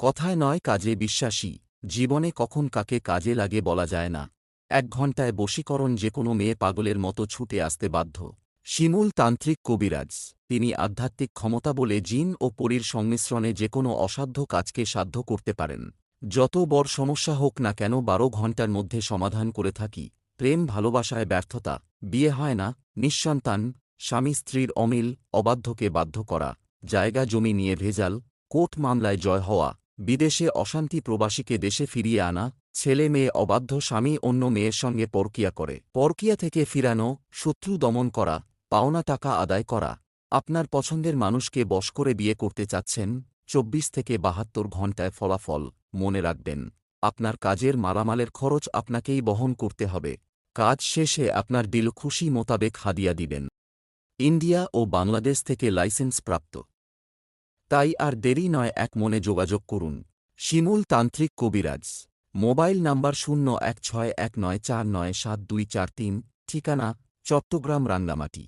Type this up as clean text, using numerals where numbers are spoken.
কথায় নয় কাজে বিশ্বাসী। জীবনে কখন কাকে কাজে লাগে বলা যায় না। ১ ঘণ্টায় বশীকরণ যেকোনো মেয়ে পাগলের মতো ছুটে আসতে বাধ্য। শিমুল তান্ত্রিক কবিরাজ। তিনি আধ্যাত্মিক ক্ষমতা বলে জিন ও পরীর সংমিশ্রণে যেকোনো অসাধ্য কাজকে সাধ্য করতে পারেন। যত বড় সমস্যা হোক না কেন ১২ ঘণ্টার মধ্যে সমাধান করে থাকি। প্রেম ভালোবাসায় ব্যর্থতা, বিয়ে হয় না, নিঃসন্তান, স্বামী স্ত্রীর অমিল, অবাধ্যকে বাধ্য করা, জায়গা জমি নিয়ে ভেজাল, কোর্ট মামলায় জয় হওয়া, বিদেশে অশান্তি, প্রবাসীকে দেশে ফিরিয়ে আনা, ছেলে মেয়ে অবাধ্য, স্বামী অন্য মেয়ের সঙ্গে পরকীয়া করে, পরকীয়া থেকে ফিরানো, শত্রু দমন করা, পাওনা টাকা আদায় করা। আপনার পছন্দের মানুষকে বশ করে বিয়ে করতে চাচ্ছেন? ২৪ থেকে ৭২ ঘণ্টায় ফলাফল। মনে রাখবেন, আপনার কাজের মালামালের খরচ আপনাকেই বহন করতে হবে। কাজ শেষে আপনার দিল খুশি মোতাবেক হাদিয়া দিবেন। ইন্ডিয়া ও বাংলাদেশ থেকে লাইসেন্স প্রাপ্ত। তাই আর দেরি নয়, এক মনে যোগাযোগ করুন। শিমুল তান্ত্রিক কবিরাজ। Mobile number ০১৬১৯৪৯৭২৪৩। ঠিকানা: চট্টগ্রাম রাঙ্গামাটি।